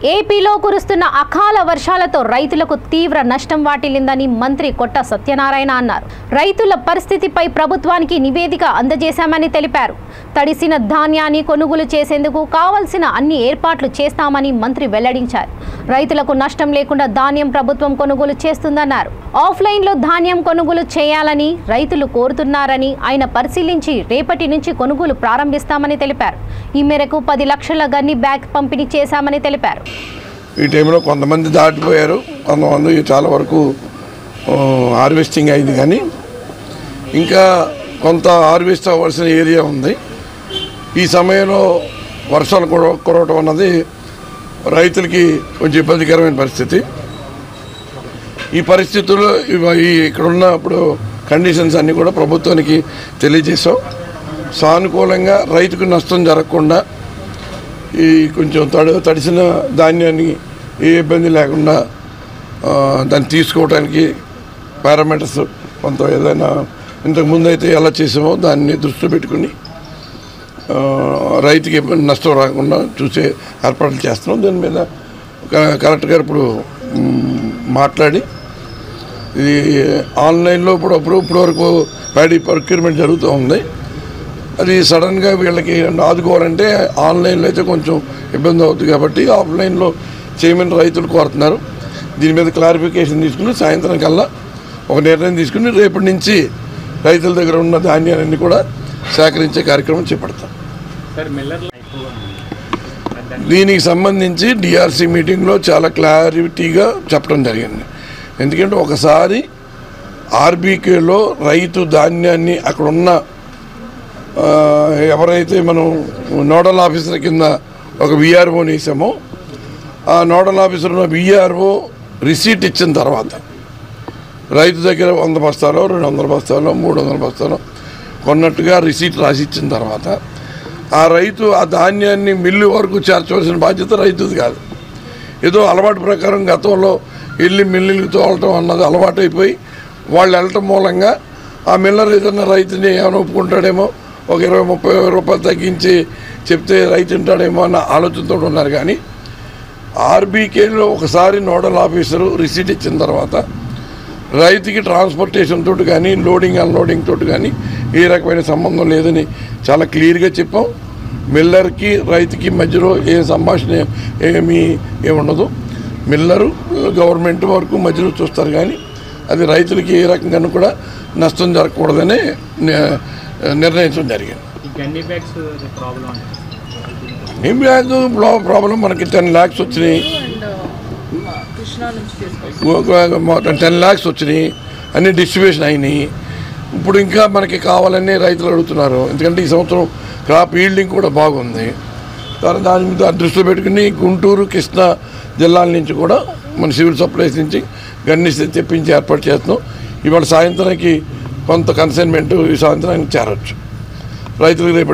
ఏపీలో కురుస్తున్న అకాల వర్షాలతో రైతులకు తీవ్ర నష్టం వాటిల్లిందని మంత్రి కొట్ట సత్యనారాయణ అన్నారు. రైతుల పరిస్థితిపై ప్రభుత్వానికి నివేదిక అందజేశామని తెలిపారు. తడిసిన ధాన్యాన్ని కొనుగోలు చేసేందుకు కావాల్సిన అన్ని ఏర్పాట్లు చేస్తామని మంత్రి వెల్లడించారు. రైతులకు నష్టం లేకుండా ధాన్యం ప్రభుత్వం కొనుగోలు చేస్తుందన్నారు. ఆఫ్లైన్లో ధాన్యం కొనుగోలు చేయాలని రైతులు కోరుతున్నారని ఆయన పరిశీలించి రేపటి నుంచి కొనుగోలు ప్రారంభిస్తామని తెలిపారు. ఈ మేరకు 10 లక్షల గన్ని బ్యాగ్ పంపిణీ చేశామని తెలిపారు. ఈ టైంలో కొంతమంది దాటిపోయారు, కొంతమంది చాలా వరకు హార్వెస్టింగ్ అయింది, కానీ ఇంకా కొంత హార్వెస్ట్ అవ్వాల్సిన ఏరియా ఉంది. ఈ సమయంలో వర్షాలు కురవటం అన్నది రైతులకి కొంచెం ఇబ్బందికరమైన పరిస్థితి. ఈ పరిస్థితుల్లో ఇక్కడున్న ఇప్పుడు కండిషన్స్ అన్నీ కూడా ప్రభుత్వానికి తెలియజేసాం. సానుకూలంగా రైతుకు నష్టం జరగకుండా ఈ కొంచెం తడిసిన ధాన్యాన్ని ఏ ఇబ్బంది లేకుండా దాన్ని తీసుకోవడానికి పారామీటర్స్ కొంత ఏదైనా ఇంతకుముందు అయితే ఎలా చేసామో దాన్ని దృష్టిలో పెట్టుకుని రైతుకి నష్టం రాకుండా చూసే ఏర్పాట్లు చేస్తున్నాం. దాని మీద కలెక్టర్ గారు ఇప్పుడు మాట్లాడి ఇది ఆన్లైన్లో ఇప్పుడు వరకు ప్యాడీ ప్రొక్యూర్మెంట్ జరుగుతూ ఉంది. అది సడన్గా వీళ్ళకి ఆదుకోవాలంటే ఆన్లైన్లో అయితే కొంచెం ఇబ్బంది అవుతుంది, కాబట్టి ఆఫ్లైన్లో చేయమని రైతులు కోరుతున్నారు. దీని మీద క్లారిఫికేషన్ తీసుకుని సాయంత్రం కల్లా ఒక నిర్ణయం తీసుకుని రేపటి నుంచి రైతుల దగ్గర ఉన్న ధాన్యాలన్నీ కూడా సేకరించే కార్యక్రమం చేపడతాం. దీనికి సంబంధించి డిఆర్సీ మీటింగ్లో చాలా క్లారిటీగా చెప్పడం జరిగింది. ఎందుకంటే ఒకసారి ఆర్బీకేలో రైతు ధాన్యాన్ని అక్కడున్న ఎవరైతే మనం నోడల్ ఆఫీసర్ కింద ఒక విఆర్ఓని వేసామో ఆ నోడల్ ఆఫీసర్ ఉన్న విఆర్ఓ రిసీట్ ఇచ్చిన తర్వాత రైతు దగ్గర 100 బస్తాలో 200 బస్తాలో 300 బస్తాలో కొన్నట్టుగా రిసీట్ రాసి ఇచ్చిన తర్వాత ఆ రైతు ఆ ధాన్యాన్ని మిల్లు వరకు చేర్చవలసిన బాధ్యత రైతుది కాదు. ఏదో అలవాటు ప్రకారం గతంలో వెళ్ళి మిల్లులకు తోలటం అన్నది అలవాటు అయిపోయి వాళ్ళు వెళ్ళటం మూలంగా ఆ మిల్లర్ ఏదన్నా రైతుని ఏమైనా ఒప్పుకుంటాడేమో, ఒక 20-30 రూపాయలు తగ్గించి చెప్తే రైతు ఉంటాడేమో అన్న ఆలోచనతో ఉన్నారు. కానీ ఆర్బీకేలో ఒకసారి నోడల్ ఆఫీసరు రిసీట్ ఇచ్చిన తర్వాత రైతుకి ట్రాన్స్పోర్టేషన్ తోటి కానీ లోడింగ్ అన్లోడింగ్ తోటి కానీ ఏ రకమైన సంబంధం లేదని చాలా క్లియర్గా చెప్పాం. మిల్లర్కి రైతుకి మధ్యలో ఏ సంభాషణ ఏముండదు. మిల్లరు గవర్నమెంట్ వరకు మధ్యలో చూస్తారు, కానీ అది రైతులకి ఏ రకంగా కూడా నష్టం జరగకూడదని నిర్ణయించడం జరిగింది. గన్నీ బ్యాగ్ ప్రాబ్లం మనకి 10 lakhs వచ్చినాయి, 10 lakhs వచ్చినాయి, అన్ని డిస్ట్రిబ్యూషన్ అయినాయి. ఇప్పుడు ఇంకా మనకి కావాలని రైతులు అడుగుతున్నారు. ఎందుకంటే ఈ సంవత్సరం క్రాప్ ఈల్డింగ్ కూడా బాగుంది. దాని మీద దృష్టిలో పెట్టుకుని గుంటూరు, కృష్ణా జిల్లాల నుంచి కూడా మన సివిల్ సప్లైస్ నుంచి గన్ని తెప్పించి ఏర్పాటు చేస్తున్నాం. ఇవాళ సాయంత్రానికి కొంత కన్సైన్మెంట్ ఈ సాయంత్రానికి చేరవచ్చు రైతులకు రేపు.